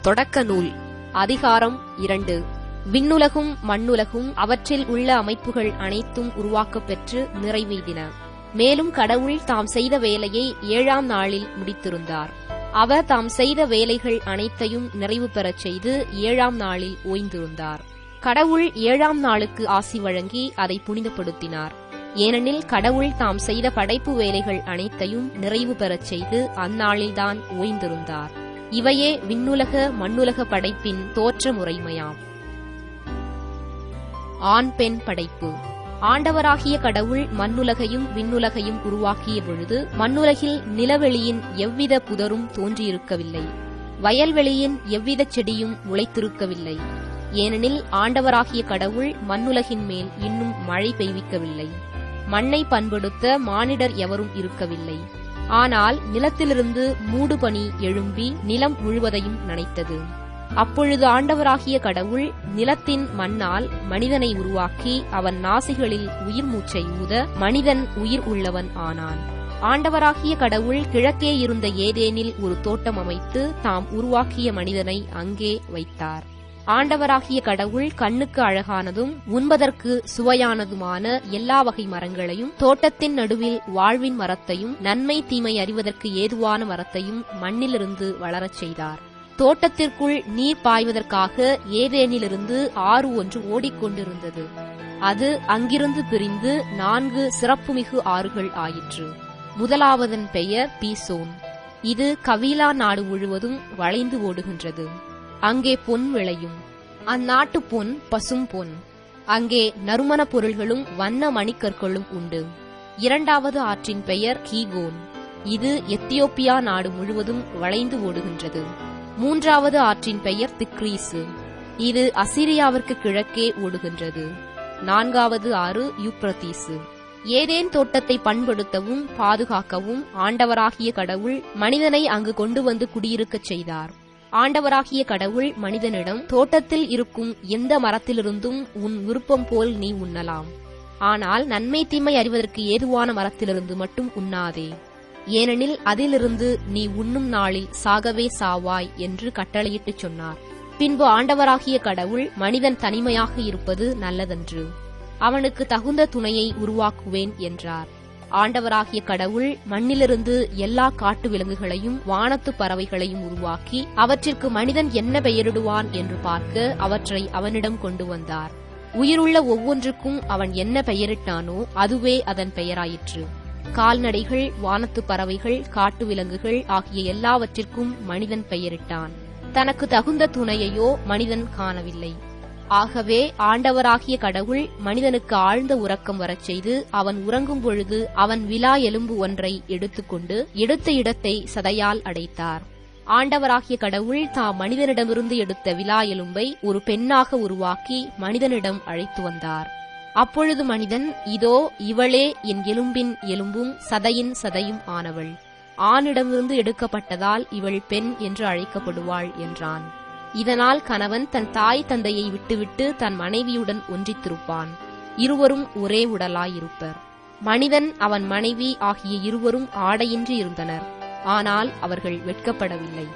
தொடக்க நூல் அதிகாரம் 2. விண்ணுலகும் மண்ணுலகும் அவற்றில் உள்ள அமைப்புகள் அனைத்தும் உருவாக்கப் பெற்று நிறைவெய்தின. மேலும் கடவுள் தாம் செய்த வேலையை 7ஆம் நாளில் முடித்திருந்தார். அவர் தாம் செய்த வேலைகள் அனைத்தையும் நிறைவு பெறச் செய்து 7ஆம் நாளில் ஓய்ந்திருந்தார். கடவுள் 7ஆம் நாளுக்கு ஆசி வழங்கி அதை புனிதப்படுத்தினார். ஏனெனில் கடவுள் தாம் செய்த படைப்பு வேலைகள் அனைத்தையும் நிறைவு பெறச் செய்து அந்நாளில்தான் ஓய்ந்திருந்தார். இவையே விண்ணுலக மண்ணுலக படைப்பின் தோற்ற முறைமையாம். ஆண் பெண் படைப்பு. ஆண்டவராகிய கடவுள் மண்ணுலகையும் விண்ணுலகையும் உருவாக்கிய பொழுது மண்ணுலகில் நிலவெளியின் எவ்வித புதரும் தோன்றியிருக்கவில்லை, வயல்வெளியின் எவ்வித செடியும் முளைத்திருக்கவில்லை. ஏனெனில் ஆண்டவராகிய கடவுள் மண்ணுலகின் மேல் இன்னும் மழை பெய்விக்கவில்லை. மண்ணை பண்படுத்த மானிடர் எவரும் இருக்கவில்லை. ஆனால் நிலத்திலிருந்து மூடுபனி எழும்பி நிலம் முழுவதையும் நனைத்தது. அப்பொழுது ஆண்டவராகிய கடவுள் நிலத்தின் மண்ணால் மனிதனை உருவாக்கி அவன் நாசிகளில் உயிர் மூச்சை ஊத மனிதன் உயிர் உள்ளவன் ஆனான். ஆண்டவராகிய கடவுள் கிழக்கே இருந்த ஏதேனில் ஒரு தோட்டம் அமைத்து தாம் உருவாக்கிய மனிதனை அங்கே வைத்தார். ஆண்டவராகிய கடவுள் கண்ணுக்கு அழகானதும் உண்பதற்கு சுவையானதுமான எல்லா வகை மரங்களையும் தோட்டத்தின் நடுவில் வாழ்வின் மரத்தையும் நன்மை தீமை அறிவதற்கு ஏதுவான மரத்தையும் மண்ணிலிருந்து வளரச் செய்தார். தோட்டத்திற்குள் நீர் பாய்வதற்காக ஏதேனிலிருந்து ஆறு ஒன்று ஓடிக்கொண்டிருந்தது. அது அங்கிருந்து பிரிந்து 4 சிறப்புமிகு ஆறுகள் ஆயிற்று. முதலாவதன் பெயர் பீசோன். இது கவீலா நாடு முழுவதும் வளைந்து ஓடுகின்றது. அங்கே பொன் விளையும். அந்நாட்டு பொன் பசும் பொன். அங்கே நறுமணப் பொருள்களும் வண்ண மணிக்கற்களும் உண்டு. இரண்டாவது ஆற்றின் பெயர் கீகோன். இது எத்தியோப்பியா நாடு முழுவதும் வளைந்து ஓடுகின்றது. மூன்றாவது ஆற்றின் பெயர் திக்ரீசு. இது அசிரியாவிற்கு கிழக்கே ஓடுகின்றது. நான்காவது ஆறு யூப்ரதீசு. ஏதேன் தோட்டத்தை பண்படுத்தவும் பாதுகாக்கவும் ஆண்டவராகிய கடவுள் மனிதனை அங்கு கொண்டு வந்து குடியிருக்கச் செய்தார். ஆண்டவராகிய கடவுள் மனிதனிடம், தோட்டத்தில் இருக்கும் எந்த மரத்திலிருந்தும் உன் விருப்பம் போல் நீ உண்ணலாம், ஆனால் நன்மை தீமை அறிவதற்கு ஏதுவான மரத்திலிருந்து மட்டும் உண்ணாதே, ஏனெனில் அதிலிருந்து நீ உண்ணும் நாளில் சாகவே சாவாய் என்று கட்டளையிட்டுச் சொன்னார். பின்பு ஆண்டவராகிய கடவுள் மனிதன் தனிமையாக இருப்பது நல்லதன்று, அவனுக்கு தகுந்த துணையை உருவாக்குவேன் என்றார். ஆண்டவராகிய கடவுள் மண்ணிலிருந்து எல்லா காட்டு விலங்குகளையும் வானத்து பறவைகளையும் உருவாக்கி அவற்றிற்கு மனிதன் என்ன பெயரிடுவான் என்று பார்க்க அவற்றை அவனிடம் கொண்டு வந்தார். உயிருள்ள ஒவ்வொன்றுக்கும் அவன் என்ன பெயரிட்டானோ அதுவே அதன் பெயராயிற்று. கால்நடைகள், வானத்து பறவைகள், காட்டு விலங்குகள் ஆகிய எல்லாவற்றிற்கும் மனிதன் பெயரிட்டான். தனக்கு தகுந்த துணையையோ மனிதன் காணவில்லை. ஆகவே ஆண்டவராகிய கடவுள் மனிதனுக்கு ஆழ்ந்த உறக்கம் வரச் செய்து அவன் உறங்கும் பொழுது அவன் விலா எலும்பு ஒன்றை எடுத்துக்கொண்டு எடுத்த இடத்தை சதையால் அடைத்தார். ஆண்டவராகிய கடவுள் தாம் மனிதனிடமிருந்து எடுத்த விலா எலும்பை ஒரு பெண்ணாக உருவாக்கி மனிதனிடம் அழைத்து வந்தார். அப்பொழுது மனிதன், இதோ இவளே என் எலும்பின் எலும்பும் சதையின் சதையும் ஆனவள், ஆணிடமிருந்து எடுக்கப்பட்டதால் இவள் பெண் என்று அழைக்கப்படுவாள் என்றான். இதனால் கணவன் தன் தாய் தந்தையை விட்டுவிட்டு தன் மனைவியுடன் ஒன்றித்திருப்பான். இருவரும் ஒரே உடலாயிருப்பர். மனிதன் அவன் மனைவி ஆகிய இருவரும் ஆடையின்றி இருந்தனர். ஆனால் அவர்கள் வெட்கப்படவில்லை.